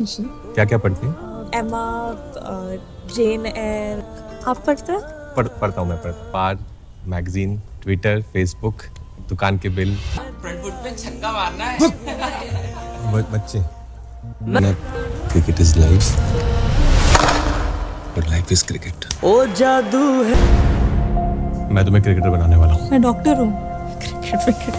जी। क्या क्या पढ़ती हैं? एमा, जेन एयर। आप पढ़ते हैं? पढ़ता हूँ मैं पार मैगजीन, ट्विटर, फेसबुक, दुकान के बिल। फ्रंट फुट पे छक्का मारना है। बच्चे क्रिकेट इज लाइफ और लाइफ इज क्रिकेट। ओ जादू है। मैं तुम्हें क्रिकेटर बनाने वाला हूँ। मैं डॉक्टर हूँ। क्रिकेट।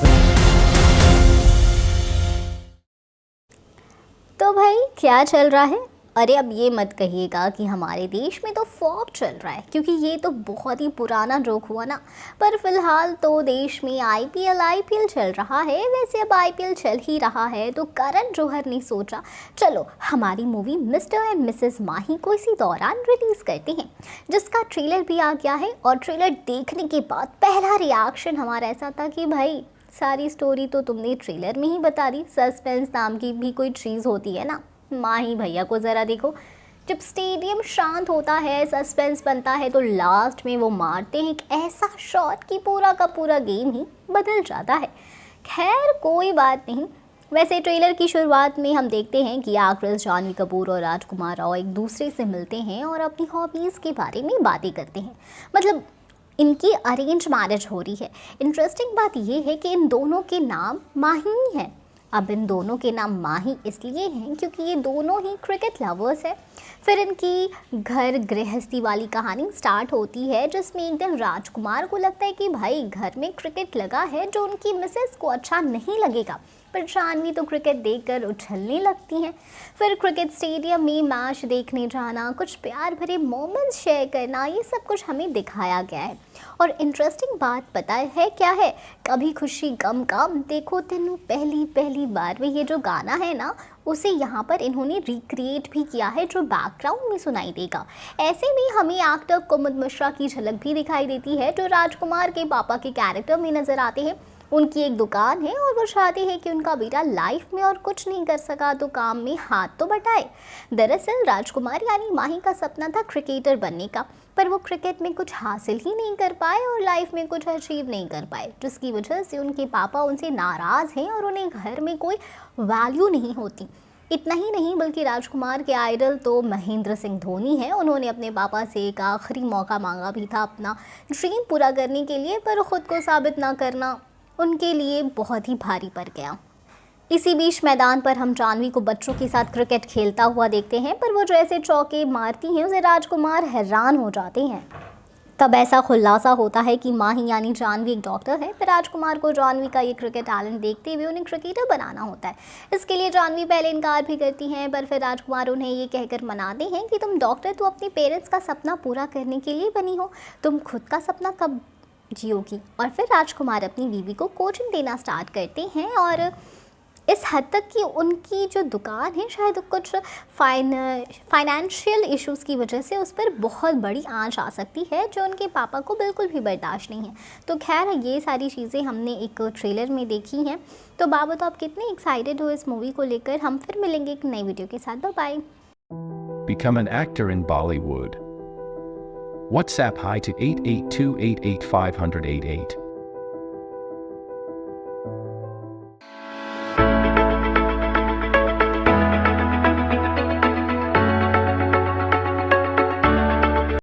तो भाई क्या चल रहा है? अरे अब ये मत कहिएगा कि हमारे देश में तो फॉग चल रहा है, क्योंकि ये तो बहुत ही पुराना जोक हुआ ना। पर फिलहाल तो देश में आईपीएल चल रहा है। वैसे अब आईपीएल चल ही रहा है तो करण जौहर ने सोचा चलो हमारी मूवी मिस्टर एंड मिसेस माही को इसी दौरान रिलीज़ करते हैं, जिसका ट्रेलर भी आ गया है। और ट्रेलर देखने के बाद पहला रिएक्शन हमारा ऐसा था कि भाई सारी स्टोरी तो तुमने ट्रेलर में ही बता दी। सस्पेंस नाम की भी कोई चीज़ होती है ना। माही भैया को ज़रा देखो, जब स्टेडियम शांत होता है, सस्पेंस बनता है, तो लास्ट में वो मारते हैं एक ऐसा शॉट कि पूरा का पूरा गेम ही बदल जाता है। खैर कोई बात नहीं। वैसे ट्रेलर की शुरुआत में हम देखते हैं कि एक्ट्रेस जानवी कपूर और राजकुमार राव एक दूसरे से मिलते हैं और अपनी हॉबीज़ के बारे में बातें करते हैं। मतलब इनकी अरेंज मैरिज हो रही है। इंटरेस्टिंग बात यह है कि इन दोनों के नाम माही हैं। अब इन दोनों के नाम माही इसलिए हैं क्योंकि ये दोनों ही क्रिकेट लवर्स हैं। फिर इनकी घर गृहस्थी वाली कहानी स्टार्ट होती है, जिसमें एक दिन राजकुमार को लगता है कि भाई घर में क्रिकेट लगा है जो उनकी मिसेस को अच्छा नहीं लगेगा, पर जानवी तो क्रिकेट देखकर उछलने लगती हैं। फिर क्रिकेट स्टेडियम में मैच देखने जाना, कुछ प्यार भरे मोमेंट्स शेयर करना, ये सब कुछ हमें दिखाया गया है। और इंटरेस्टिंग बात पता है क्या है? कभी खुशी गम गम देखो तेनू पहली पहली बार में ये जो गाना है ना, उसे यहाँ पर इन्होंने रिक्रिएट भी किया है, जो बैकग्राउंड में सुनाई देगा। ऐसे में हमें एक्टर कुमुद मिश्रा की झलक भी दिखाई देती है, जो राजकुमार के पापा के कैरेक्टर में नज़र आते हैं। उनकी एक दुकान है और वो चाहते हैं कि उनका बेटा लाइफ में और कुछ नहीं कर सका तो काम में हाथ तो बटाए। दरअसल राजकुमार यानी माही का सपना था क्रिकेटर बनने का, पर वो क्रिकेट में कुछ हासिल ही नहीं कर पाए और लाइफ में कुछ अचीव नहीं कर पाए, जिसकी वजह से उनके पापा उनसे नाराज़ हैं और उन्हें घर में कोई वैल्यू नहीं होती। इतना ही नहीं बल्कि राजकुमार के आइडल तो महेंद्र सिंह धोनी है। उन्होंने अपने पापा से एक आखिरी मौका मांगा भी था अपना ड्रीम पूरा करने के लिए, पर ख़ुद को साबित ना करना उनके लिए बहुत ही भारी पड़ गया। इसी बीच मैदान पर हम जानवी को बच्चों के साथ क्रिकेट खेलता हुआ देखते हैं, पर वो जैसे चौके मारती हैं उसे राजकुमार हैरान हो जाते हैं। तब ऐसा खुलासा होता है कि माही यानी जानवी एक डॉक्टर है। फिर राजकुमार को जानवी का ये क्रिकेट टैलेंट देखते हुए उन्हें क्रिकेटर बनाना होता है। इसके लिए जानवी पहले इनकार भी करती हैं, पर फिर राजकुमार उन्हें ये कहकर मनाते हैं कि तुम डॉक्टर तो अपने पेरेंट्स का सपना पूरा करने के लिए बनी हो, तुम खुद का सपना कब जियोगी। और फिर राजकुमार अपनी बीवी को कोचिंग देना स्टार्ट करते हैं और इस हद तक कि उनकी जो दुकान है शायद कुछ फाइनेंशियल इश्यूज़ की वजह से उस पर बहुत बड़ी आंच आ सकती है, जो उनके पापा को बिल्कुल भी बर्दाश्त नहीं है। तो खैर ये सारी चीज़ें हमने एक ट्रेलर में देखी हैं। तो बाबू तो आप कितने एक्साइटेड हो इस मूवी को लेकर? हम फिर मिलेंगे एक नई वीडियो के साथ। Bye. Become an actor in Bollywood. WhatsApp hi to 8828850088.